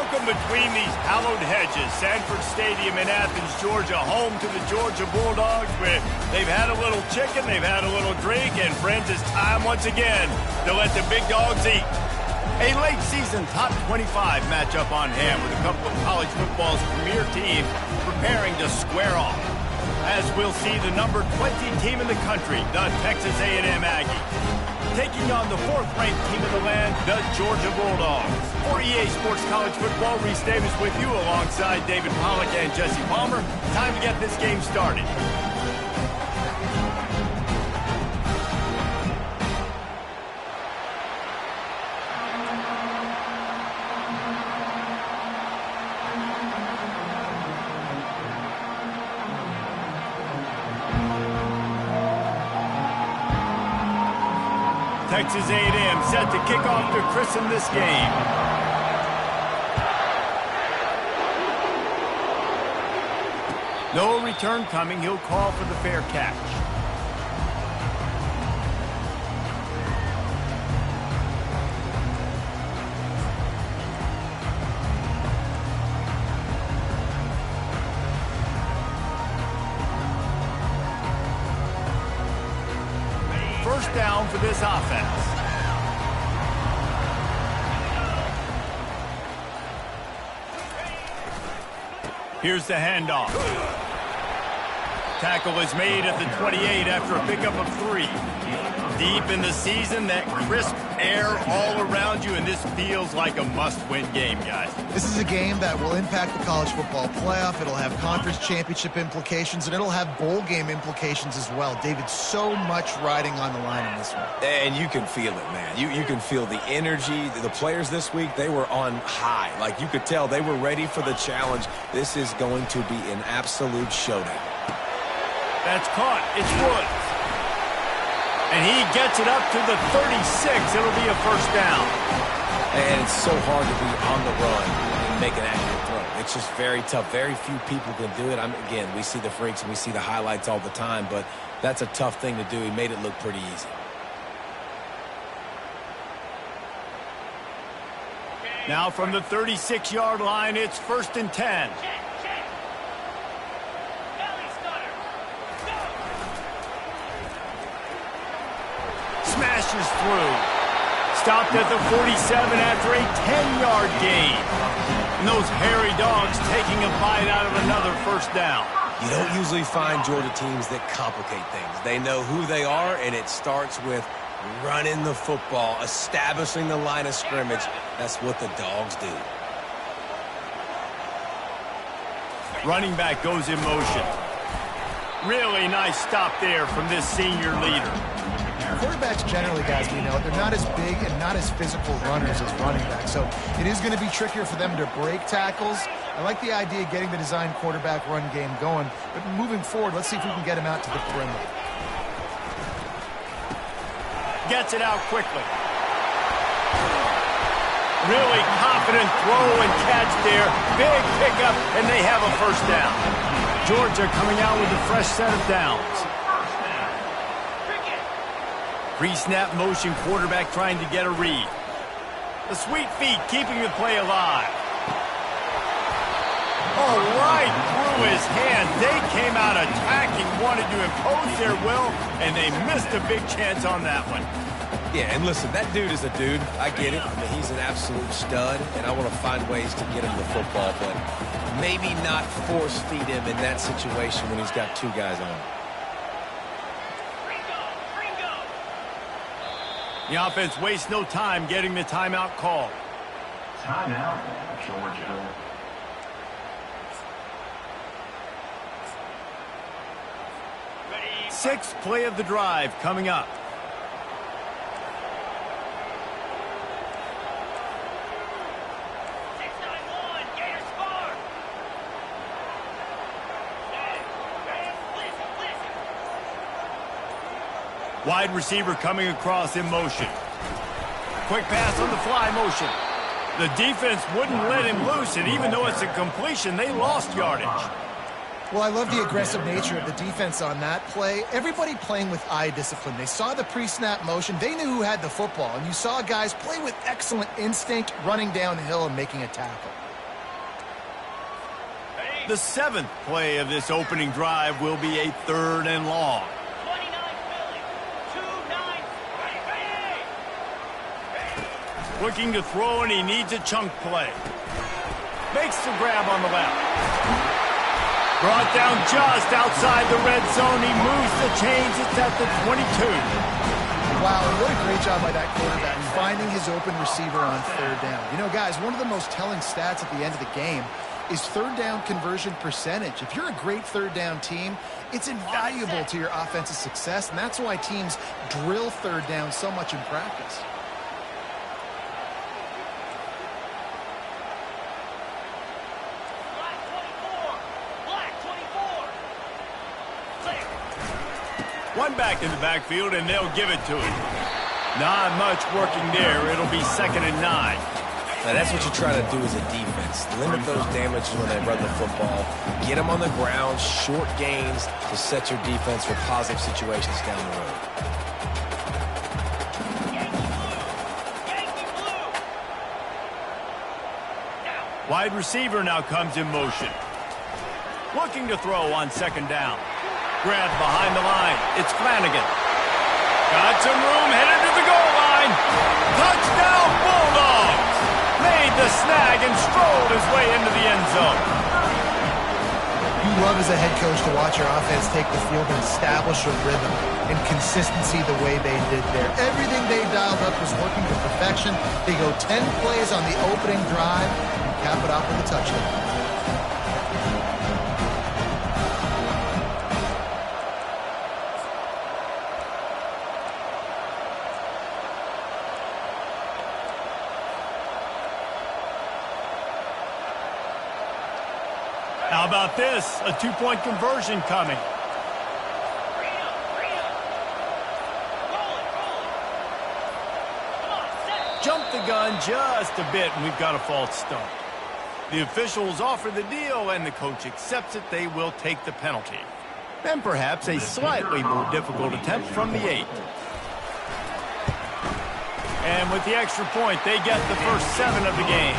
Welcome between these hallowed hedges. Sanford Stadium in Athens, Georgia, home to the Georgia Bulldogs, where they've had a little chicken, they've had a little drink, and friends, it's time once again to let the big dogs eat. A late season top 25 matchup on hand with a couple of college football's premier teams preparing to square off. As we'll see the number 20 team in the country, the Texas A&M Aggies, taking on the fourth-ranked team in the land, the Georgia Bulldogs. For EA Sports College Football, Reese Davis with you alongside David Pollack and Jesse Palmer. Time to get this game started. Texas A&M set to kick off to christen this game. No return coming. He'll call for the fair catch. First down for this offense. Here's the handoff. Tackle is made at the 28 after a pickup of 3. Deep in the season, that crisp air all around you, and this feels like a must-win game, guys. This is a game that will impact the college football playoff. It'll have conference championship implications, and it'll have bowl game implications as well. David, so much riding on the line in this one. And you can feel it, man. You can feel the energy. The players this week, they were on high. Like, you could tell they were ready for the challenge. This is going to be an absolute showdown. That's caught. It's Woods. And he gets it up to the 36. It'll be a first down. And it's so hard to be on the run and make an accurate throw. It's just very tough. Very few people can do it. Again, we see the freaks and we see the highlights all the time, but that's a tough thing to do. He made it look pretty easy. Now from the 36-yard line, it's 1st and 10. Smashes through. Stopped at the 47 after a 10-yard gain. And those hairy dogs taking a bite out of another first down. You don't usually find Georgia teams that complicate things. They know who they are, and it starts with running the football, establishing the line of scrimmage. That's what the dogs do. Running back goes in motion. Really nice stop there from this senior leader. Quarterbacks generally, guys, they're not as big and not as physical runners as running backs, so it is going to be trickier for them to break tackles. I like the idea of getting the design quarterback run game going, but moving forward, let's see if we can get him out to the perimeter. Gets it out quickly. Really confident throw and catch there. Big pickup, and they have a first down. Georgia coming out with a fresh set of downs. Pre-snap motion, quarterback trying to get a read. The sweet feet keeping the play alive. Oh, right through his hand. They came out attacking, wanted to impose their will, and they missed a big chance on that one. Yeah, and listen, that dude is a dude. I get it. I mean, he's an absolute stud, and I want to find ways to get him the football, but maybe not force feed him in that situation when he's got 2 guys on him. The offense wastes no time getting the timeout called. Timeout, Georgia. Sixth play of the drive coming up. Wide receiver coming across in motion. Quick pass on the fly motion. The defense wouldn't let him loose, and even though it's a completion, they lost yardage. Well, I love the aggressive nature of the defense on that play. Everybody playing with eye discipline. They saw the pre-snap motion. They knew who had the football, and you saw guys play with excellent instinct, running downhill and making a tackle. The 7th play of this opening drive will be a 3rd and long. Looking to throw, and he needs a chunk play. Makes the grab on the left. Brought down just outside the red zone. He moves the chains. It's at the 22. Wow, what a great job by that quarterback finding his open receiver on 3rd down. You know, guys, one of the most telling stats at the end of the game is 3rd down conversion percentage. If you're a great 3rd down team, it's invaluable to your offensive success, and that's why teams drill 3rd down so much in practice. One back in the backfield, and they'll give it to him. Not much working there. It'll be 2nd and 9. Now, that's what you try to do as a defense. Limit those damages when they run the football. Get them on the ground, short gains to set your defense for positive situations down the road. Wide receiver now comes in motion. Looking to throw on 2nd down. Grab behind the line. It's Flanagan. Got some room, headed to the goal line. Touchdown, Bulldogs! Made the snag and strolled his way into the end zone. You love as a head coach to watch your offense take the field and establish a rhythm and consistency the way they did there. Everything they dialed up was working to perfection. They go 10 plays on the opening drive and cap it off with a touchdown. How about this? A 2-point conversion coming. Jump the gun just a bit, and we've got a false start. The officials offer the deal, and the coach accepts it. They will take the penalty. And perhaps a slightly more difficult attempt from the 8. And with the extra point, they get the first 7 of the game.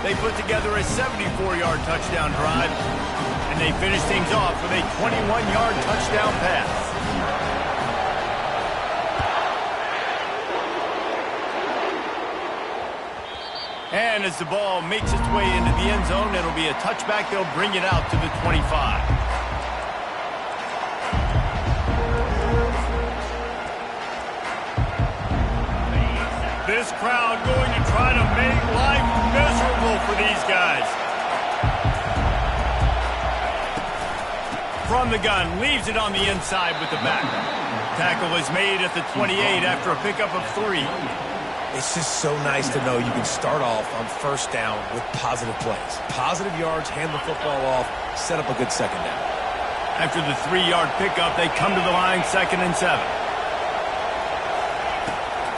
They put together a 74-yard touchdown drive, and they finish things off with a 21-yard touchdown pass. And as the ball makes its way into the end zone, it'll be a touchback. They'll bring it out to the 25. This crowd going to try to make life miserable for these guys. From the gun, leaves it on the inside with the back. Tackle is made at the 28 after a pickup of 3. It's just so nice to know you can start off on 1st down with positive plays. Positive yards, hand the football off, set up a good 2nd down. After the 3-yard pickup, they come to the line 2nd and 7.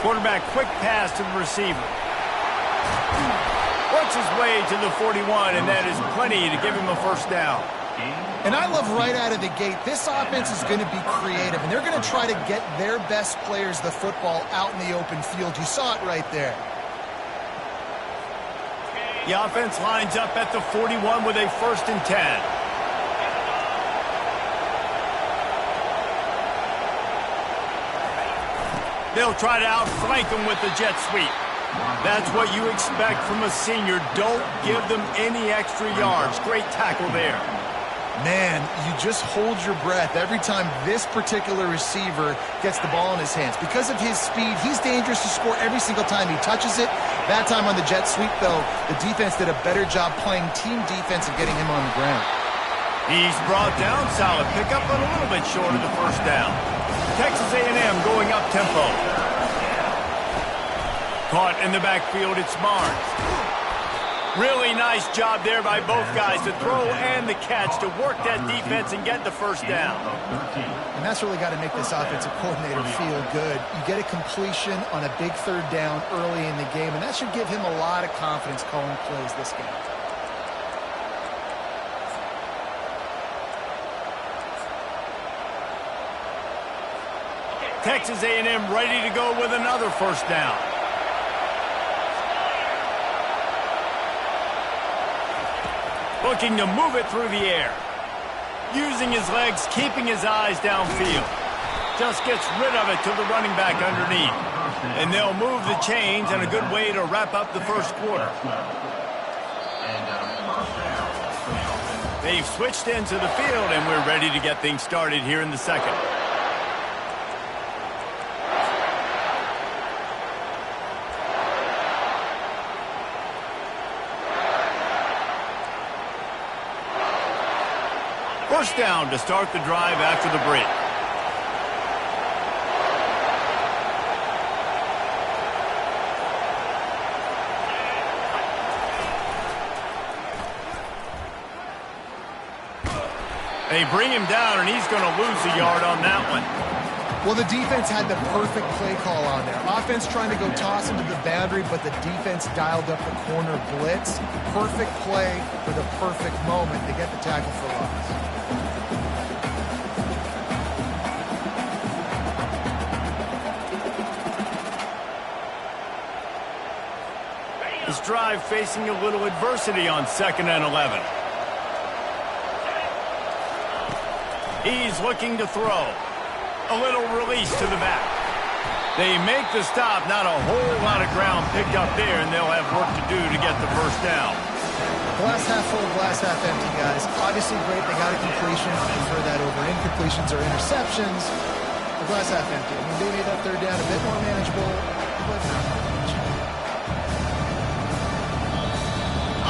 Quarterback quick pass to the receiver. Works his way to the 41, and that is plenty to give him a 1st down. And I love right out of the gate, this offense is going to be creative, and they're going to try to get their best players the football out in the open field. You saw it right there. The offense lines up at the 41 with a 1st and 10. They'll try to outflank them with the jet sweep. That's what you expect from a senior. Don't give them any extra yards. Great tackle there. Man, you just hold your breath every time this particular receiver gets the ball in his hands. Because of his speed, he's dangerous to score every single time he touches it. That time on the jet sweep, though, the defense did a better job playing team defense and getting him on the ground. He's brought down. Solid pickup, but a little bit short of the 1st down. Texas A&M going up tempo. Caught in the backfield, it's Barnes. Really nice job there by both guys to throw and the catch to work that defense and get the 1st down. And that's really got to make this offensive coordinator feel good. You get a completion on a big 3rd down early in the game, and that should give him a lot of confidence calling plays this game. Texas A&M ready to go with another 1st down. Looking to move it through the air. Using his legs, keeping his eyes downfield. Just gets rid of it to the running back underneath. And they'll move the chains, and a good way to wrap up the first quarter. They've switched into the field, and we're ready to get things started here in the second. First down to start the drive after the break. They bring him down, and he's going to lose a yard on that one. Well, the defense had the perfect play call on there. Offense trying to go toss into the boundary, but the defense dialed up the corner blitz. Perfect play for the perfect moment to get the tackle for loss. This drive facing a little adversity on 2nd and 11. He's looking to throw. A little release to the back. They make the stop. Not a whole lot of ground picked up there, and they'll have work to do to get the first down. Glass half full, glass half empty, guys. Obviously great. They got a completion. I prefer that over incompletions or interceptions. The glass half empty. I mean, they made that third down a bit more manageable, but not much.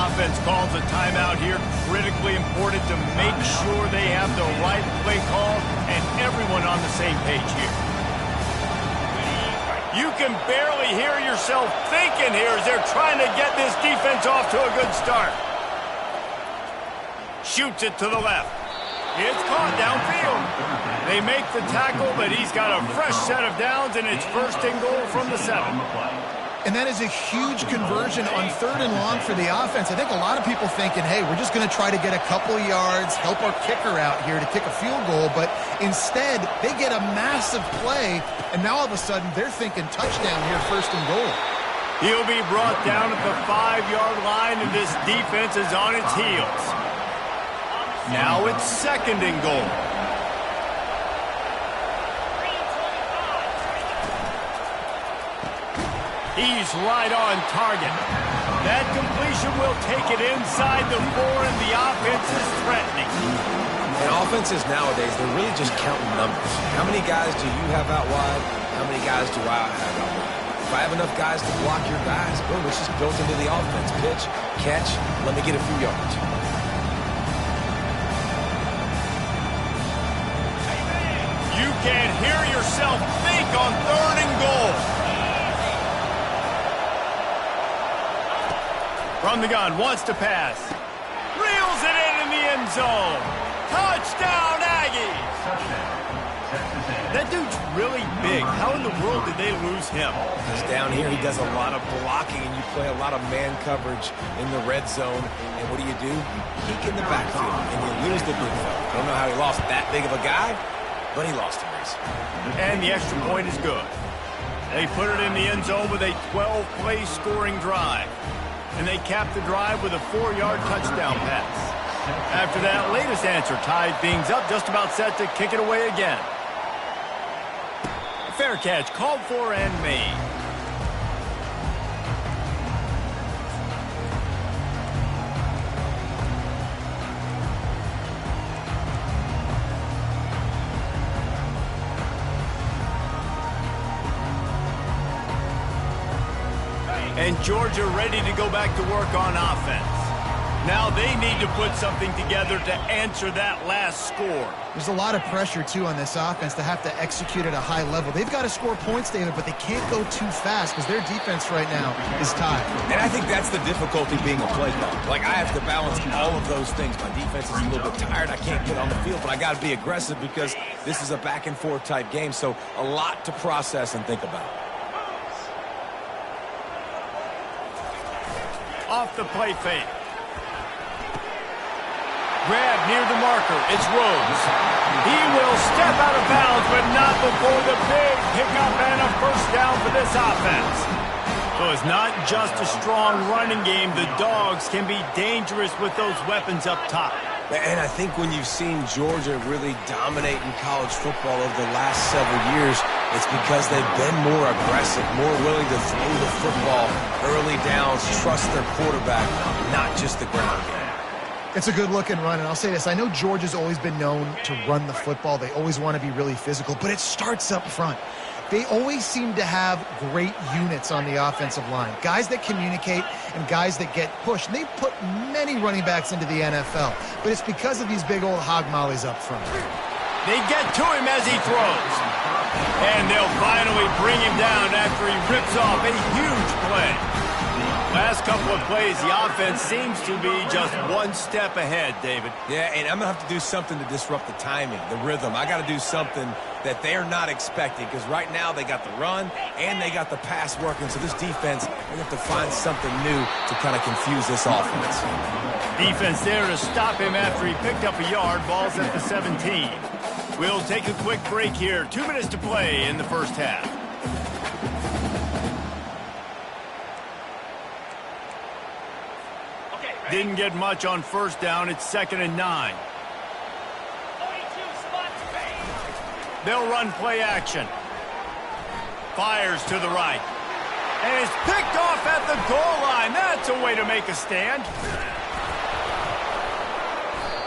Offense calls a timeout here. Critically important to make sure they have the right play call and everyone on the same page here. You can barely hear yourself thinking here as they're trying to get this defense off to a good start. Shoots it to the left. It's caught downfield. They make the tackle, but he's got a fresh set of downs, and it's 1st and goal from the 7. And that is a huge conversion on 3rd and long for the offense. I think a lot of people thinking, hey, we're just going to try to get a couple of yards, help our kicker out here to kick a field goal. But instead, they get a massive play, and now all of a sudden they're thinking touchdown here, 1st and goal. He'll be brought down at the 5-yard line, and this defense is on its heels. Now it's 2nd and goal. He's right on target. That completion will take it inside the 4, and the offense is threatening. And offenses nowadays, they're really just counting numbers. How many guys do you have out wide? How many guys do I have out wide? If I have enough guys to block your guys, boom, it's just built into the offense. Pitch, catch, let me get a few yards. You can hear yourself think on 3rd and goal. From the gun, wants to pass. Reels it in the end zone. Touchdown, Aggies! That dude's really big. How in the world did they lose him? Because down here, he does a lot of blocking, and you play a lot of man coverage in the red zone. And what do? You peek in the backfield, and you lose the big fella. I don't know how he lost that big of a guy, but he lost him. And the extra point is good. They put it in the end zone with a 12-play scoring drive. And they cap the drive with a 4-yard touchdown pass. After that latest answer tied things up, just about set to kick it away again. Fair catch called for and made. And Georgia ready to go back to work on offense. Now they need to put something together to answer that last score. There's a lot of pressure, too, on this offense to have to execute at a high level. They've got to score points, David, but they can't go too fast because their defense right now is tied. And I think that's the difficulty being a play caller. Like, I have to balance all of those things. My defense is a little bit tired. I can't get on the field, but I got to be aggressive because this is a back-and-forth type game, so a lot to process and think about. Off the play fake. Grab near the marker. It's Rhodes. He will step out of bounds, but not before the big pickup and a first down for this offense. So it's not just a strong running game. The Dogs can be dangerous with those weapons up top. And I think when you've seen Georgia really dominate in college football over the last several years, it's because they've been more aggressive, more willing to throw the football early downs, trust their quarterback, not just the ground game. It's a good-looking run, and I'll say this. I know Georgia's always been known to run the football. They always want to be really physical, but it starts up front. They always seem to have great units on the offensive line, guys that communicate and guys that get pushed. And they've put many running backs into the NFL, but it's because of these big old hog mollies up front. They get to him as he throws. And they'll finally bring him down after he rips off a huge play. Last couple of plays, the offense seems to be just one step ahead, David. Yeah, and I'm going to have to do something to disrupt the timing, the rhythm. I got to do something that they're not expecting, because right now they got the run and they got the pass working. So this defense, they have to find something new to kind of confuse this offense. Defense there to stop him after he picked up a yard. Ball's at the 17. We'll take a quick break here. 2 minutes to play in the first half. Didn't get much on first down. It's 2nd and 9. They'll run play action. Fires to the right. And it's picked off at the goal line. That's a way to make a stand.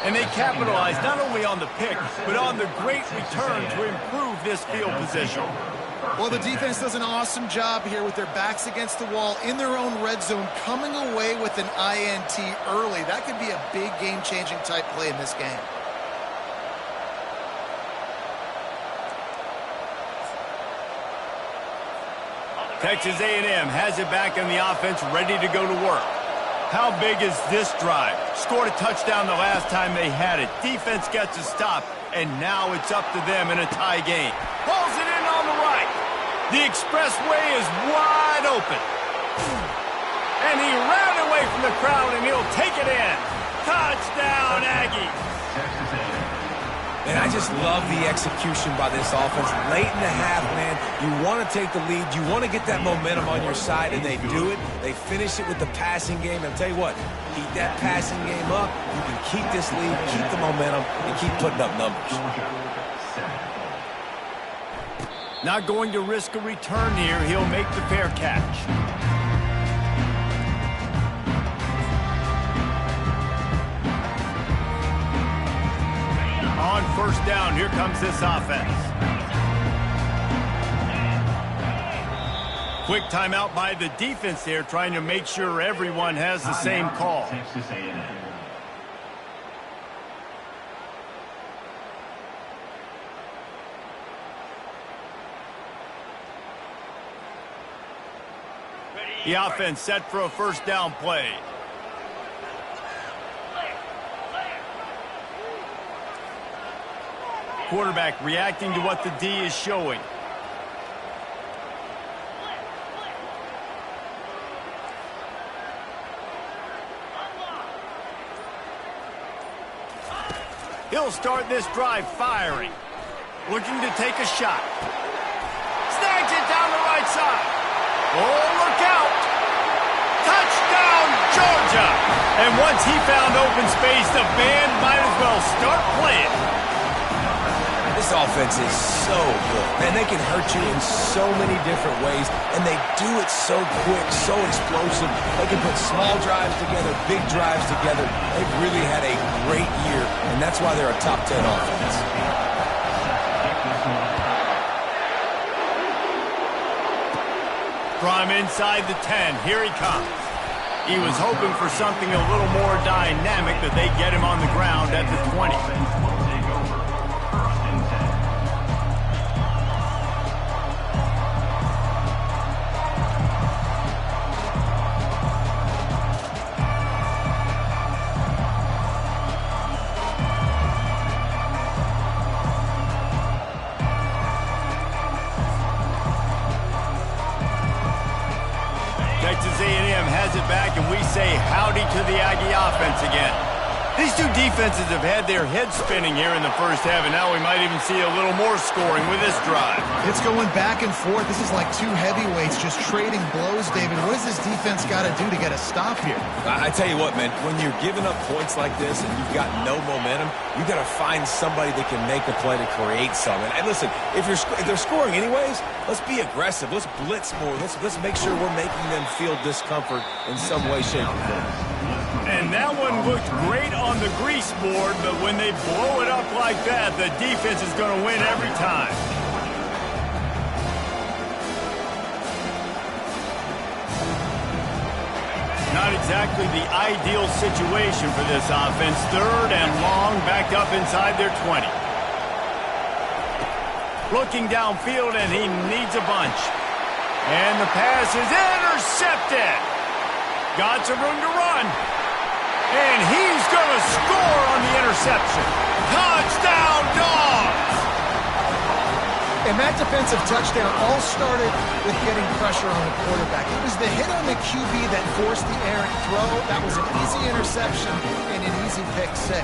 And they capitalize not only on the pick, but on the great return to improve this field position. Well, the defense does an awesome job here with their backs against the wall in their own red zone, coming away with an INT early. That could be a big game-changing type play in this game. Texas A&M has it back on the offense, ready to go to work. How big is this drive? Scored a touchdown the last time they had it. Defense gets a stop, and now it's up to them in a tie game. Pulls it in on the right. The expressway is wide open. And he ran away from the crowd, and he'll take it in. Touchdown, Aggies. And I just love the execution by this offense. Late in the half, man, you want to take the lead. You want to get that momentum on your side, and they do it. They finish it with the passing game. And I'll tell you what, keep that passing game up. You can keep this lead, keep the momentum, and keep putting up numbers. Not going to risk a return here. He'll make the fair catch. On first down, here comes this offense. Quick timeout by the defense there, trying to make sure everyone has the same call. The offense set for a first down play. Quarterback reacting to what the D is showing. He'll start this drive firing. Looking to take a shot. Snags it down the right side. Oh, look out. Touchdown, Georgia. And once he found open space, the band might as well start playing. This offense is so good. Man, they can hurt you in so many different ways, and they do it so quick, so explosive. They can put small drives together, big drives together. They've really had a great year, and that's why they're a top 10 offense. From inside the 10, here he comes. He was hoping for something a little more dynamic, but they get him on the ground at the 20. Texas A&M has it back, and we say howdy to the Aggie offense again. These two defenses have had their heads spinning here in the first half, and now we might even see a little more scoring with this drive. It's going back and forth. This is like two heavyweights just trading blows, David. What does this defense got to do to get a stop here? I tell you what, man, when you're giving up points like this and you've got no momentum, you got to find somebody that can make a play to create something. And listen, if they're scoring anyways, let's be aggressive. Let's blitz more. Let's make sure we're making them feel discomfort in some way, shape, or form. And that one looked great on the grease board, but when they blow it up like that, the defense is going to win every time. Not exactly the ideal situation for this offense. 3rd and long, backed up inside their 20. Looking downfield, and he needs a bunch. And the pass is intercepted. Got some room to run. And he's going to score on the interception. Touchdown, Dogs! And that defensive touchdown all started with getting pressure on the quarterback. It was the hit on the QB that forced the errant throw. That was an easy interception and an easy pick 6.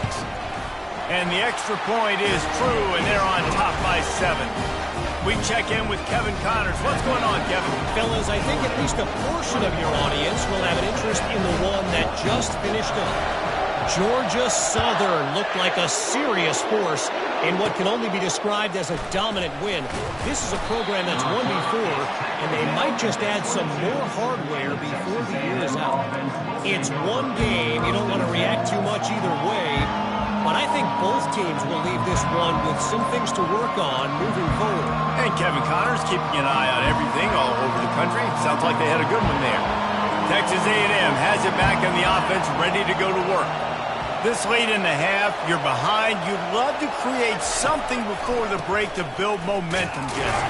And the extra point is true, and they're on top by 7. We check in with Kevin Connors. What's going on, Kevin? Fellas, I think at least a portion of your audience will have an interest in the one that just finished up. Georgia Southern looked like a serious force in what can only be described as a dominant win. This is a program that's won before, and they might just add some more hardware before the year is out. It's one game. You don't want to react too much either way. But I think both teams will leave this one with some things to work on moving forward. And Kevin Connors keeping an eye on everything all over the country. Sounds like they had a good one there. Texas A&M has it back on the offense, ready to go to work. This late in the half, you're behind. You'd love to create something before the break to build momentum, Jesse.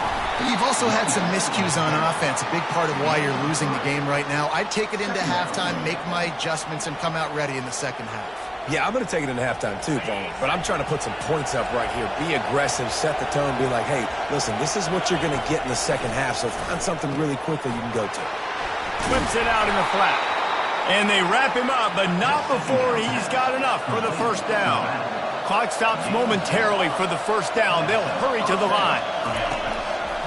You've also had some miscues on offense, a big part of why you're losing the game right now. I'd take it into halftime, make my adjustments, and come out ready in the second half. Yeah, I'm going to take it into halftime too, Paul. But I'm trying to put some points up right here. Be aggressive, set the tone, be like, hey, listen, this is what you're going to get in the second half, so find something really quickly you can go to. Flips it out in the flat. And they wrap him up, but not before he's got enough for the first down. Clock stops momentarily for the first down. They'll hurry to the line.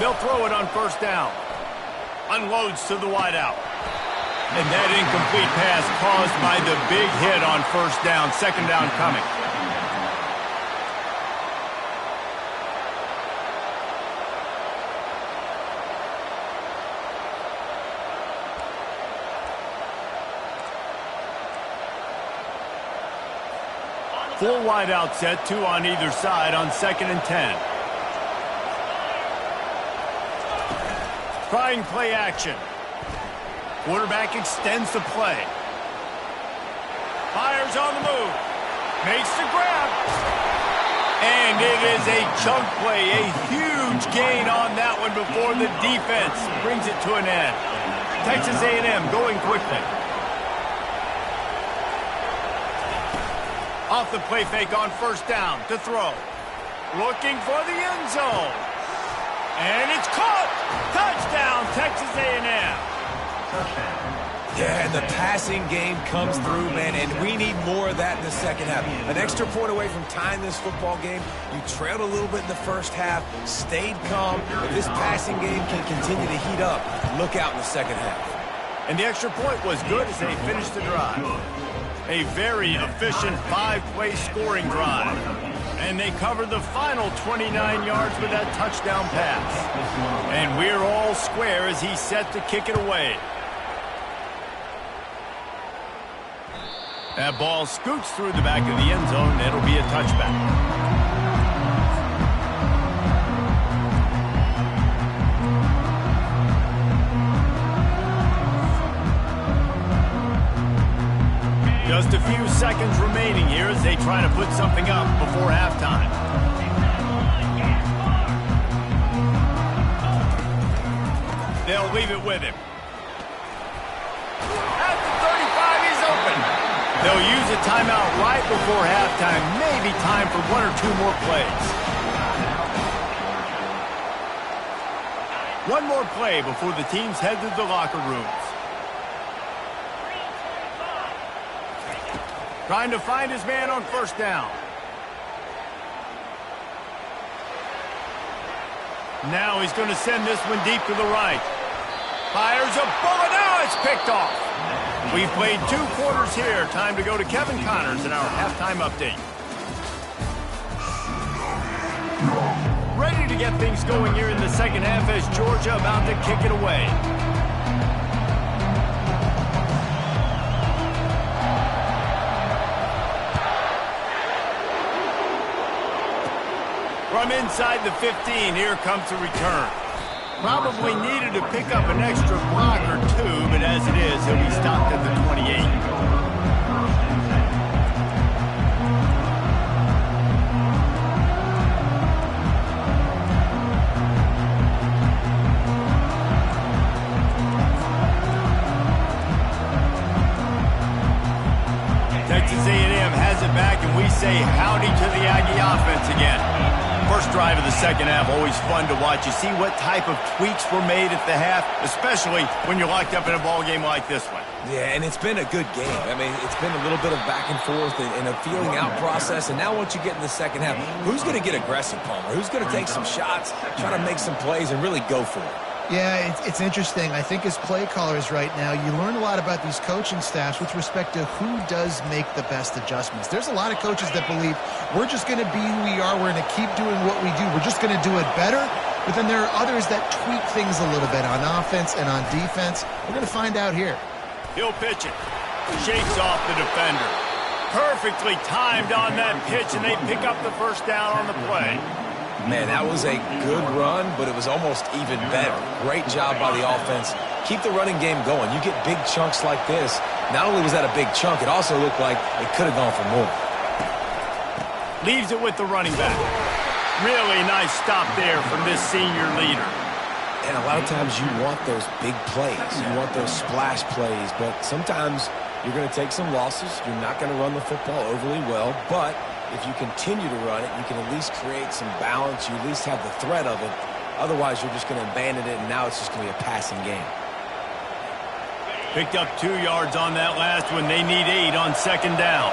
They'll throw it on first down. Unloads to the wideout. And that incomplete pass caused by the big hit on first down. Second down coming. Full wideout set, 2 on either side on 2nd and 10. Trying play action. Quarterback extends the play. Fires on the move. Makes the grab. And it is a chunk play, a huge gain on that one before the defense brings it to an end. Texas A&M going quickly. Off the play fake on first down to throw. Looking for the end zone. And it's caught. Touchdown, Texas A&M. Yeah, and the passing game comes through, man, and we need more of that in the second half. An extra point away from tying this football game. You trailed a little bit in the first half, stayed calm. If this passing game can continue to heat up, look out in the second half. And the extra point was good as they finished the drive. A very efficient 5-play scoring drive. And they covered the final 29 yards with that touchdown pass. And we're all square as he's set to kick it away. That ball scoots through the back of the end zone, and it'll be a touchback. Just a few seconds remaining here as they try to put something up before halftime. They'll leave it with him. At the 35, he's open. They'll use a timeout right before halftime. Maybe time for 1 or 2 more plays. One more play before the teams head to the locker rooms. Trying to find his man on first down. Now he's going to send this one deep to the right. Fires a bullet. Now it's picked off. We've played 2 quarters here. Time to go to Kevin Connors in our halftime update. Ready to get things going here in the second half as Georgia about to kick it away. From inside the 15, here comes the return. Probably needed to pick up an extra block or 2, but as it is, he'll be stopped at the 28. Texas A&M has it back, and we say howdy to the Aggie offense again. First drive of the second half, always fun to watch. You see what type of tweaks were made at the half, especially when you're locked up in a ball game like this one. Yeah, and it's been a good game. I mean, it's been a little bit of back and forth and a feeling out process. And now once you get in the second half, who's going to get aggressive, Palmer? Who's going to take some shots, try to make some plays, and really go for it? Yeah, it's interesting. I think as play callers right now, you learn a lot about these coaching staffs with respect to who does make the best adjustments. There's a lot of coaches that believe we're just going to be who we are. We're going to keep doing what we do. We're just going to do it better. But then there are others that tweak things a little bit on offense and on defense. We're going to find out here. He'll pitch it. Shakes off the defender. Perfectly timed on that pitch, and they pick up the first down on the play. Man, that was a good run, but it was almost even better. Great job by the offense. Keep the running game going. You get big chunks like this. Not only was that a big chunk, it also looked like it could have gone for more. Leaves it with the running back. Really nice stop there from this senior leader. And a lot of times you want those big plays. You want those splash plays, but sometimes you're going to take some losses. You're not going to run the football overly well, but if you continue to run it, you can at least create some balance. You at least have the threat of it. Otherwise, you're just going to abandon it, and now it's just going to be a passing game. Picked up 2 yards on that last one. They need 8 on second down.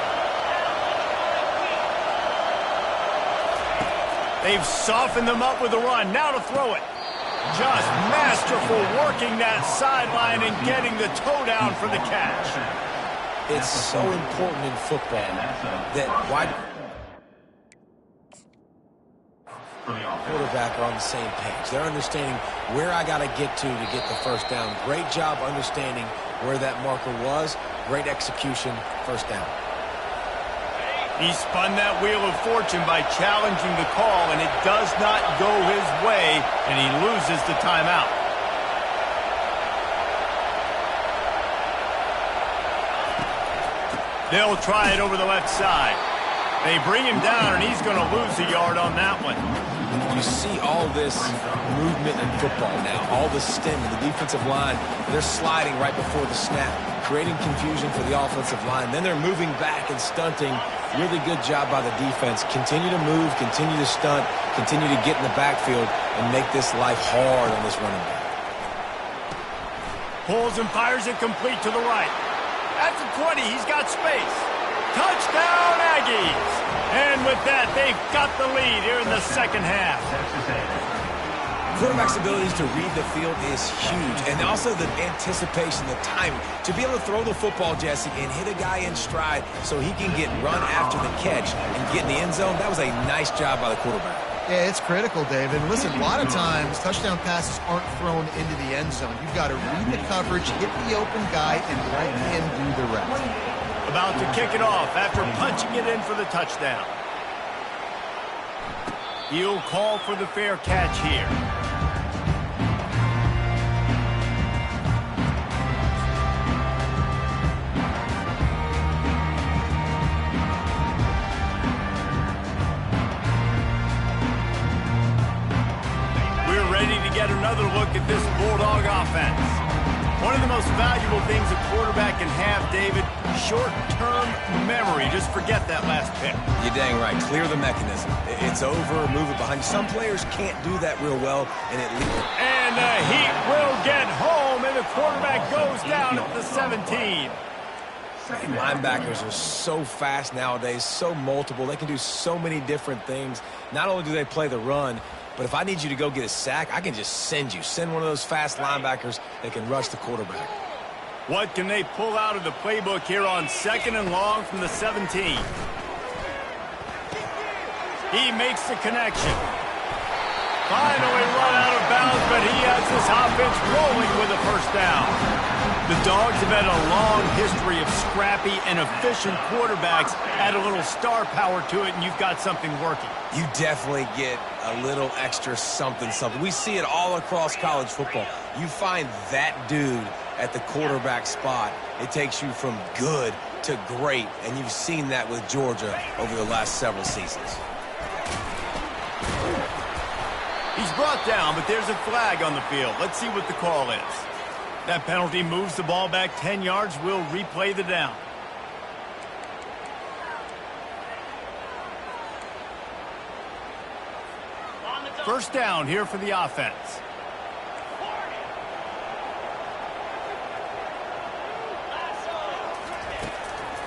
They've softened them up with a run. Now to throw it. Just masterful working that sideline and getting the toe down for the catch. It's so important in football that wide quarterback are on the same page. They're understanding where I got to get the first down. Great job understanding where that marker was. Great execution, first down. He spun that wheel of fortune by challenging the call, and it does not go his way, and he loses the timeout. They'll try it over the left side. They bring him down, and he's going to lose a yard on that one. You see all this movement in football now, all the stem in the defensive line. They're sliding right before the snap, creating confusion for the offensive line. Then they're moving back and stunting. Really good job by the defense. Continue to move, continue to stunt, continue to get in the backfield and make this life hard on this running back. Pulls and fires it complete to the right. At the 20, he's got space. Touchdown, Aggies! And with that, they've got the lead here in the second half. Quarterback's abilities to read the field is huge, and also the anticipation, the timing. To be able to throw the football, Jesse, and hit a guy in stride so he can get run after the catch and get in the end zone, that was a nice job by the quarterback. Yeah, it's critical, David. Listen, a lot of times touchdown passes aren't thrown into the end zone. You've got to read the coverage, hit the open guy, and let him do the rest. About to kick it off after punching it in for the touchdown. He'll call for the fair catch here. We're ready to get another look at this Bulldog offense. One of the most valuable things a quarterback can have, David, short-term memory. Just forget that last pick. You're dang right. Clear the mechanism. It's over, move it behind you. Some players can't do that real well, and And the Heat will get home, and the quarterback goes down at the 17. Linebackers are so fast nowadays, so multiple. They can do so many different things. Not only do they play the run, but if I need you to go get a sack, I can just send you. Send one of those fast linebackers that can rush the quarterback. What can they pull out of the playbook here on 2nd and long from the 17? He makes the connection. Finally run out of bounds, but he has this offense rolling with a first down. The Dogs have had a long history of scrappy and efficient quarterbacks. Add a little star power to it, and you've got something working. You definitely get a little extra something. We see it all across college football. You find that dude at the quarterback spot, it takes you from good to great, and you've seen that with Georgia over the last several seasons. He's brought down, but there's a flag on the field. Let's see what the call is. That penalty moves the ball back 10 yards. We'll replay the down. First down here for the offense.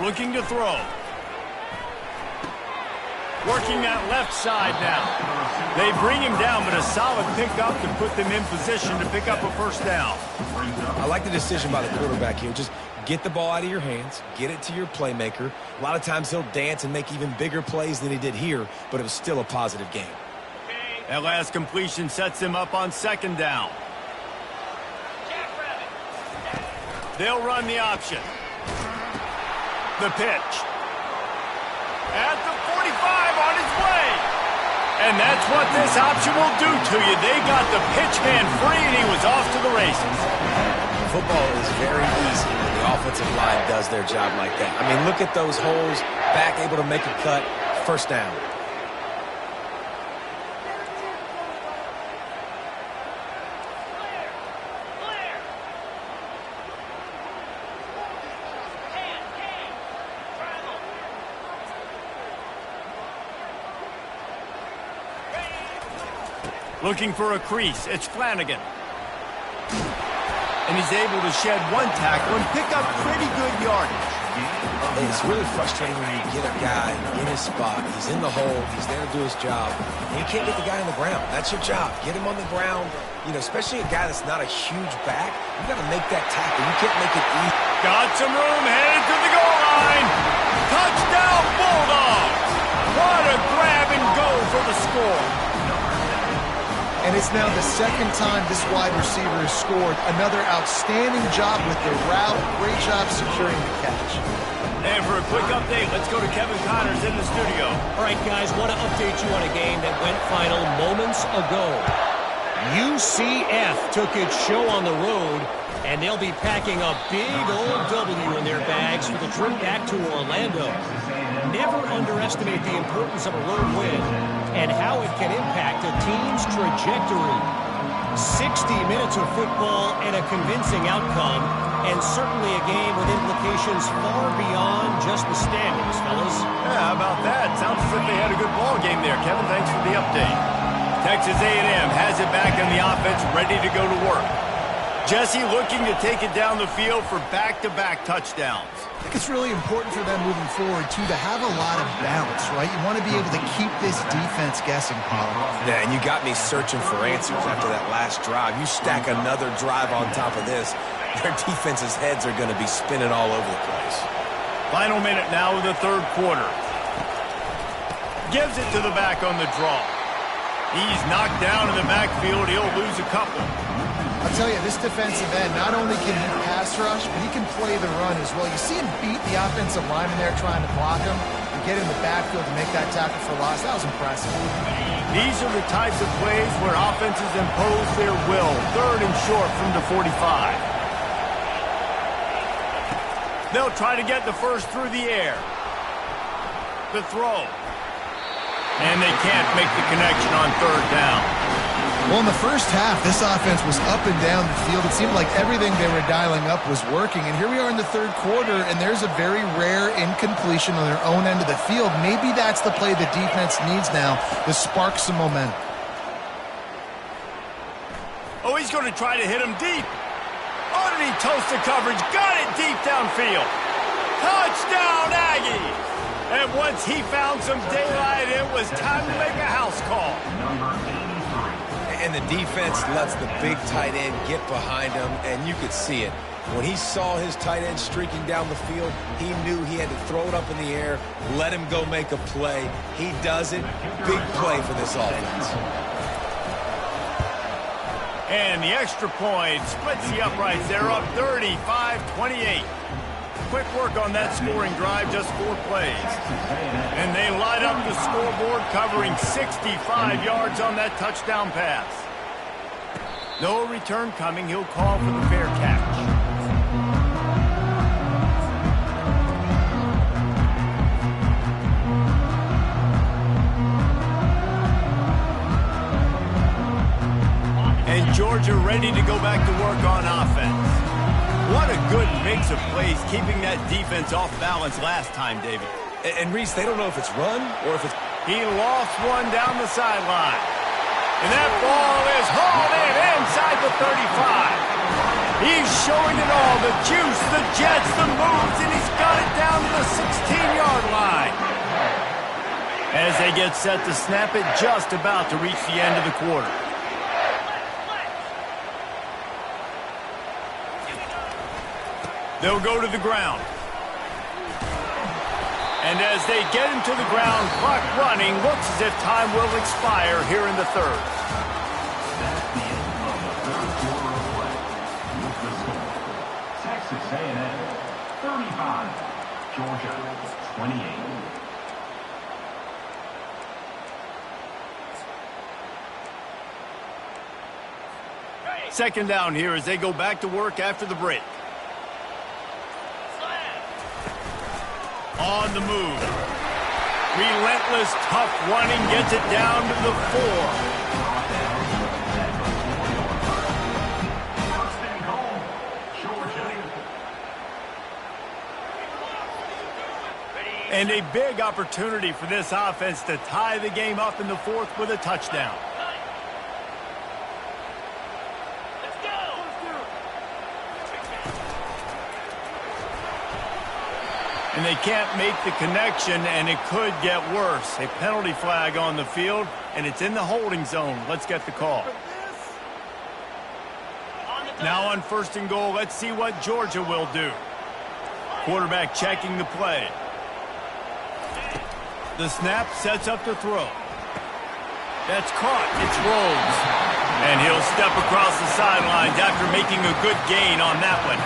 Looking to throw. Working that left side now. They bring him down, but a solid pickup to put them in position to pick up a first down. I like the decision by the quarterback here. Just get the ball out of your hands, get it to your playmaker. A lot of times he'll dance and make even bigger plays than he did here, but it was still a positive game. That last completion sets him up on 2nd down. They'll run the option. The pitch. At the 45 on his way. And that's what this option will do to you. They got the pitch man free, and he was off to the races. Football is very easy when the offensive line does their job like that. I mean, look at those holes, back able to make a cut, first down. Looking for a crease. It's Flanagan. And he's able to shed one tackle and pick up pretty good yardage. It's really frustrating when you get a guy in his spot. He's in the hole. He's there to do his job. And you can't get the guy on the ground. That's your job. Get him on the ground. You know, especially a guy that's not a huge back. You got to make that tackle. You can't make it easy. Got some room. Headed to the goal line. Touchdown, Bulldogs. What a grab and go for the score. And it's now the 2nd time this wide receiver has scored. Another outstanding job with the route. Great job securing the catch. And for a quick update, let's go to Kevin Connors in the studio. All right, guys, want to update you on a game that went final moments ago. UCF took its show on the road, and they'll be packing a big old W in their bags for the trip back to Orlando. Never underestimate the importance of a road win and how it can impact a team's trajectory. 60 minutes of football and a convincing outcome, and certainly a game with implications far beyond just the standings, fellas. Yeah, how about that? Sounds as if they had a good ball game there. Kevin, thanks for the update. Texas A&M has it back in the offense, ready to go to work. Jesse looking to take it down the field for back-to-back touchdowns. I think it's really important for them moving forward, too, to have a lot of balance, right? You want to be able to keep this defense guessing, Pollard. Yeah, and you got me searching for answers after that last drive. You stack another drive on top of this, their defense's heads are going to be spinning all over the place. Final minute now of the 3rd quarter. Gives it to the back on the draw. He's knocked down in the backfield. He'll lose a couple. I'll tell you, this defensive end, not only can he pass rush, but he can play the run as well. You see him beat the offensive lineman there trying to block him and get in the backfield to make that tackle for loss. That was impressive. These are the types of plays where offenses impose their will. 3rd and short from the 45. They'll try to get the first through the air. The throw. And they can't make the connection on 3rd down. Well, in the first half, this offense was up and down the field. It seemed like everything they were dialing up was working. And here we are in the 3rd quarter, and there's a very rare incompletion on their own end of the field. Maybe that's the play the defense needs now to spark some momentum. Oh, he's going to try to hit him deep. Oh, did he toast the coverage? Got it deep downfield. Touchdown, Aggies! And once he found some daylight, it was time to make a house call. And the defense lets the big tight end get behind him, and you could see it. When he saw his tight end streaking down the field, he knew he had to throw it up in the air, let him go make a play. He does it. Big play for this offense. And the extra point splits the uprights. They're up 35-28. Quick work on that scoring drive, just 4 plays. And they light up the scoreboard, covering 65 yards on that touchdown pass. No return coming. He'll call for the fair catch. And Georgia ready to go back to work on offense. What a good mix of plays, keeping that defense off balance last time, David. And Reese, they don't know if it's run or if it's... He lost one down the sideline. And that ball is hauled in inside the 35. He's showing it all, the juice, the jets, the moves, and he's got it down to the 16-yard line. As they get set to snap it, just about to reach the end of the quarter. They'll go to the ground. And as they get him to the ground, clock running, looks as if time will expire here in the third. That's the end of the third quarter of play. With the score, Texas A&M 35, Georgia 28. Second down here as they go back to work after the break. On the move. Relentless, tough running, gets it down to the 4. And a big opportunity for this offense to tie the game up in the 4th with a touchdown. And they can't make the connection, and it could get worse. A penalty flag on the field, and it's in the holding zone. Let's get the call. Now on 1st and goal, let's see what Georgia will do. Quarterback checking the play. The snap sets up the throw. That's caught. It's Rhodes. And he'll step across the sidelines after making a good gain on that one.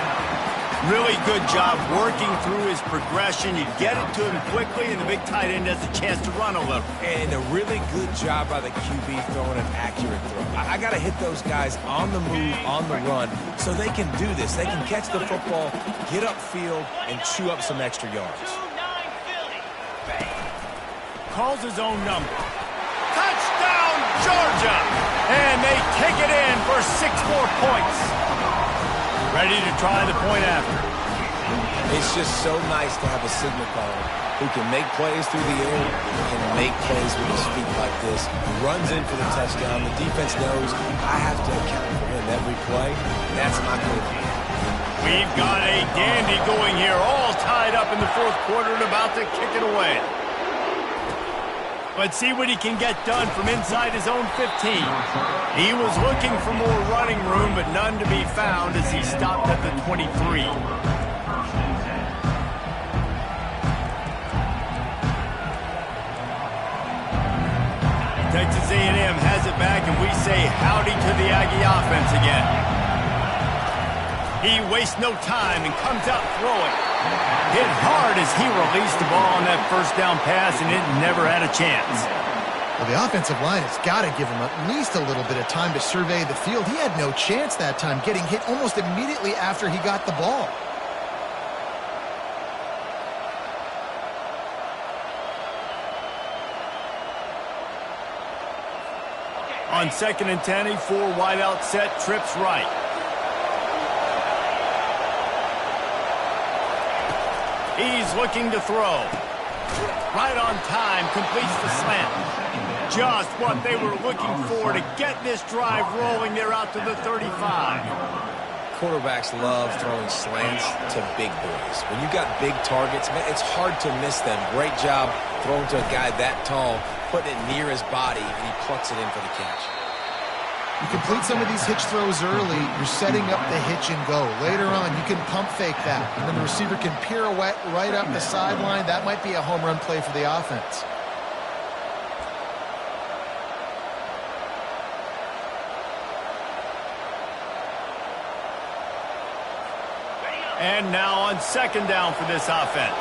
Really good job working through his progression. You get it to him quickly, and the big tight end has a chance to run a little. And a really good job by the QB throwing an accurate throw. I got to hit those guys on the move, on the run, so they can do this. They can catch the football, get upfield, and chew up some extra yards. Calls his own number. Touchdown, Georgia! And they take it in for 6 more points. Ready to try the point after. It's just so nice to have a signal caller who can make plays through the air and make plays with his feet like this. Runs in for the touchdown. The defense knows I have to account for him every play. That's my goal. We've got a dandy going here, all tied up in the 4th quarter and about to kick it away. Let's see what he can get done from inside his own 15. He was looking for more running room, but none to be found as he stopped at the 23. Texas A&M has it back, and we say howdy to the Aggie offense again. He wastes no time and comes out throwing. Hit hard as he released the ball on that 1st down pass, and it never had a chance. Well, the offensive line has got to give him at least a little bit of time to survey the field. He had no chance that time, getting hit almost immediately after he got the ball. On 2nd and 10, a 4 wide out set, trips right. He's looking to throw. Right on time, completes the slant. Just what they were looking for to get this drive rolling. They're out to the 35. quarterbacks love throwing slants to big boys. When you got big targets, man, it's hard to miss them. Great job throwing to a guy that tall, putting it near his body, and he plucks it in for the catch. You complete some of these hitch throws early, you're setting up the hitch and go. Later on, you can pump fake that, and then the receiver can pirouette right up the sideline. That might be a home run play for the offense. And now on second down for this offense.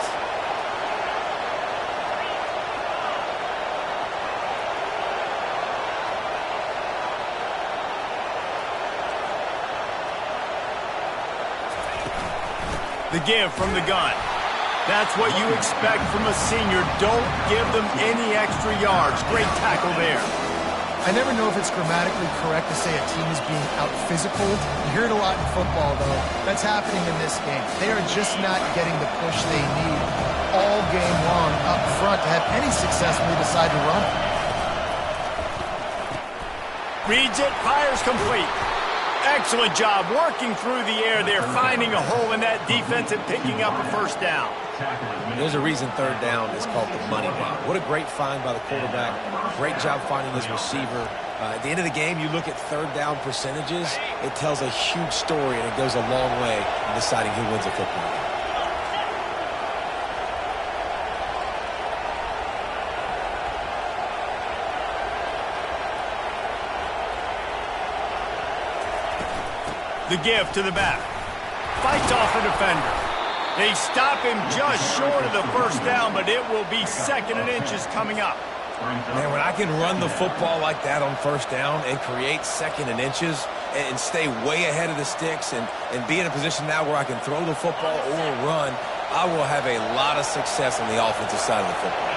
The give from the gun. That's what you expect from a senior. Don't give them any extra yards. Great tackle there. I never know if it's grammatically correct to say a team is being out-physicaled. You hear it a lot in football, though. That's happening in this game. They are just not getting the push they need all game long up front to have any success when they decide to run it. Reads it, fires complete. Excellent job working through the air there, finding a hole in that defense and picking up a first down. There's a reason third down is called the money down. What a great find by the quarterback. Great job finding his receiver. At the end of the game, you look at third down percentages. It tells a huge story, and it goes a long way in deciding who wins a football game. The give to the back. Fights off a defender. They stop him just short of the first down, but it will be second and inches coming up. Man, when I can run the football like that on first down and create second and inches and stay way ahead of the sticks and be in a position now where I can throw the football or run, I will have a lot of success on the offensive side of the football.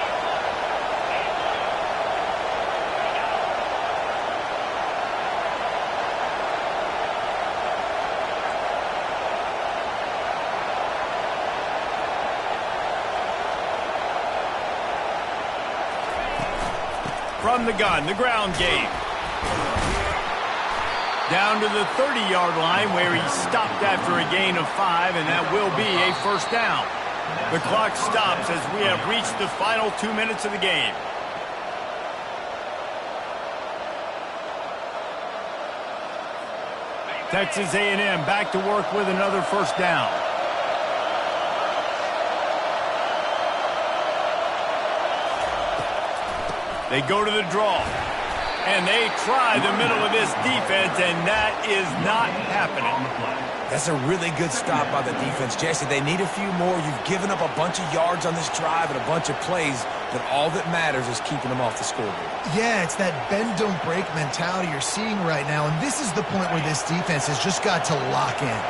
From the gun, the ground game. Down to the 30-yard line where he stopped after a gain of 5, and that will be a first down. The clock stops as we have reached the final 2 minutes of the game. Texas A&M back to work with another first down. They go to the draw, and they try the middle of this defense, and that is not happening. That's a really good stop by the defense, Jesse. They need a few more. You've given up a bunch of yards on this drive and a bunch of plays, but all that matters is keeping them off the scoreboard. Yeah, it's that bend, don't break mentality you're seeing right now, and this is the point where this defense has just got to lock in.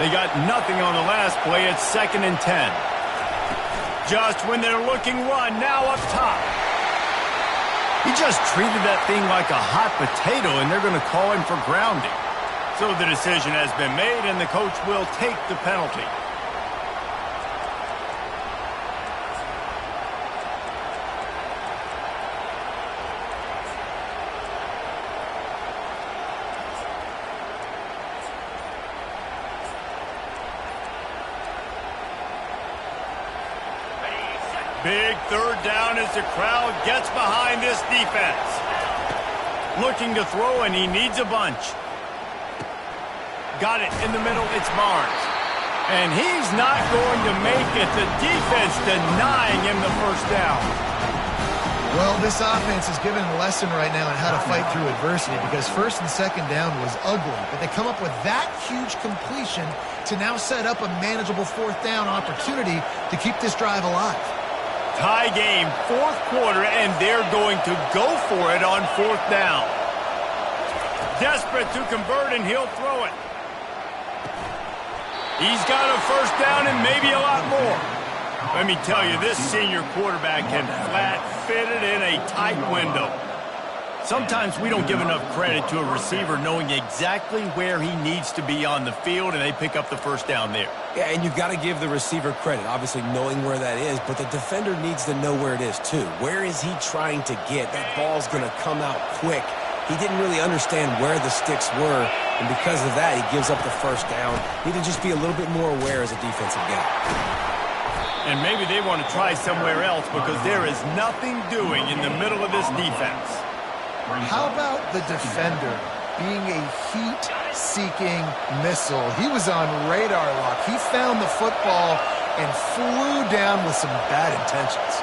They got nothing on the last play. It's 2nd and 10. Just when they're looking run, now up top. He just treated that thing like a hot potato, and they're going to call him for grounding. So the decision has been made, and the coach will take the penalty. Big third down as the crowd gets behind this defense. Looking to throw, and he needs a bunch. Got it in the middle. It's Barnes. And he's not going to make it. The defense denying him the first down. Well, this offense is given a lesson right now on how to fight through adversity, because first and second down was ugly, but they come up with that huge completion to now set up a manageable fourth down opportunity to keep this drive alive. Tie game, fourth quarter, and they're going to go for it on fourth down. Desperate to convert, and he'll throw it. He's got a first down and maybe a lot more. Let me tell you, this senior quarterback can flat fit it in a tight window. Sometimes we don't give enough credit to a receiver knowing exactly where he needs to be on the field, and they pick up the first down there. Yeah, and you've got to give the receiver credit, obviously knowing where that is, but the defender needs to know where it is too. Where is he trying to get? That ball's going to come out quick. He didn't really understand where the sticks were, And because of that, he gives up the first down. Need to just be a little bit more aware as a defensive guy. And maybe they want to try somewhere else because there is nothing doing in the middle of this defense. How about the defender being a heat-seeking missile? He was on radar lock. He found the football and flew down with some bad intentions.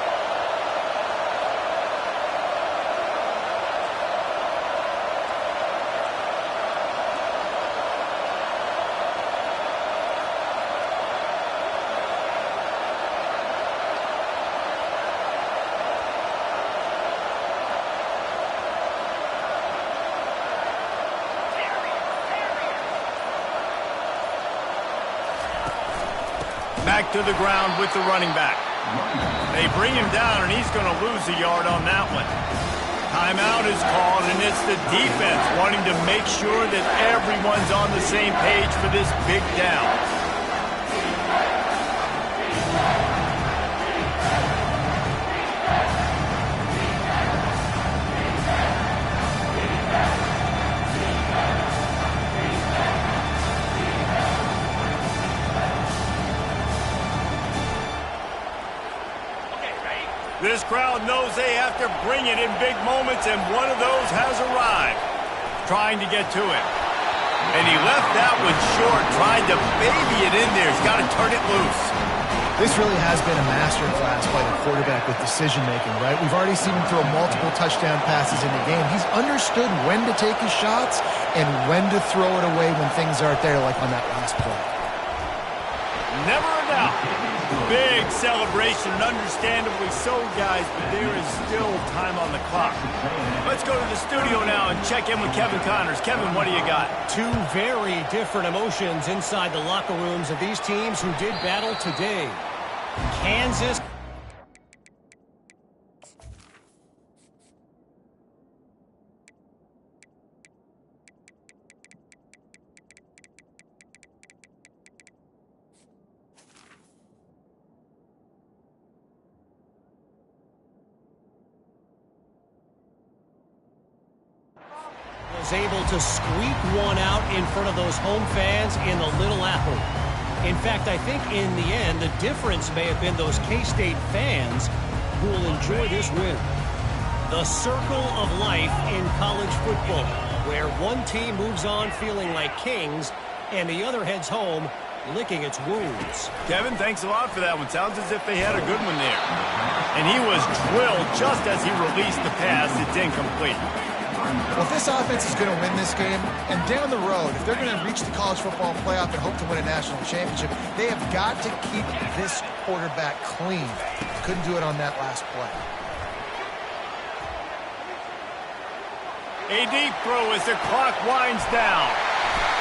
Back to the ground with the running back. They bring him down, and he's going to lose a yard on that one. Timeout is called, and it's the defense wanting to make sure that everyone's on the same page for this big down. This crowd knows they have to bring it in big moments, and one of those has arrived. Trying to get to it. And he left that one short, trying to baby it in there. He's got to turn it loose. This really has been a masterclass by the quarterback with decision-making, right? We've already seen him throw multiple touchdown passes in the game. He's understood when to take his shots and when to throw it away when things aren't there, like on that last play. Never a doubt. Big celebration, and understandably so, guys, but there is still time on the clock. Let's go to the studio now and check in with Kevin Connors. Kevin, what do you got? Two very different emotions inside the locker rooms of these teams who did battle today. Kansas was able to squeak one out in front of those home fans in the Little Apple. In fact, I think in the end, the difference may have been those K-State fans who will enjoy this win. The circle of life in college football, where one team moves on feeling like kings and the other heads home licking its wounds. Kevin, thanks a lot for that one. Sounds as if they had a good one there. And he was drilled just as he released the pass. It's incomplete. Well, if this offense is going to win this game, and down the road, if they're going to reach the college football playoff and hope to win a national championship, they have got to keep this quarterback clean. Couldn't do it on that last play. A deep throw as the clock winds down.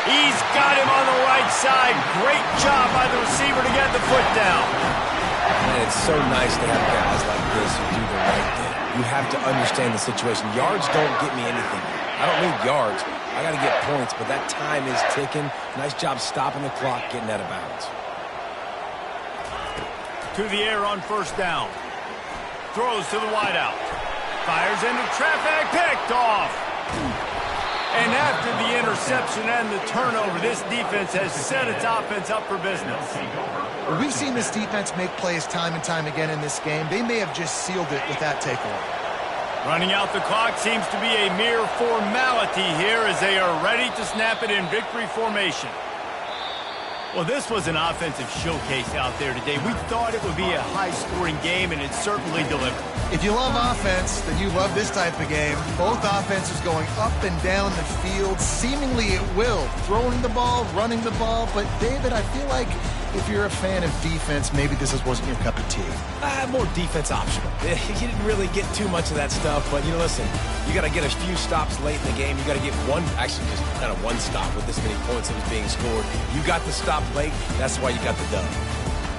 He's got him on the right side. Great job by the receiver to get the foot down. And it's so nice to have guys like this who do the right thing. You have to understand the situation. Yards don't get me anything. I don't need yards. I got to get points, but that time is ticking. Nice job stopping the clock, getting out of bounds. To the air on first down. Throws to the wideout. Fires into traffic. Picked off. And after the interception and the turnover, this defense has set its offense up for business. We've seen this defense make plays time and time again in this game. They may have just sealed it with that takeaway. Running out the clock seems to be a mere formality here as they are ready to snap it in victory formation. Well, this was an offensive showcase out there today. We thought it would be a high-scoring game, and it certainly delivered. If you love offense, then you love this type of game. Both offenses going up and down the field, seemingly at will. Throwing the ball, running the ball. But, David, I feel like if you're a fan of defense, maybe this wasn't your cup of tea. More defense optional. You didn't really get too much of that stuff, but, listen, you got to get a few stops late in the game. You got to get one, actually just kind of one stop with this many points that was being scored. You got the stop late. That's why you got the dub.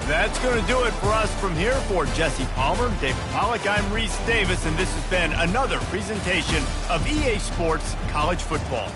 That's going to do it for us from here. For Jesse Palmer, David Pollack, I'm Reese Davis, and this has been another presentation of EA Sports College Football.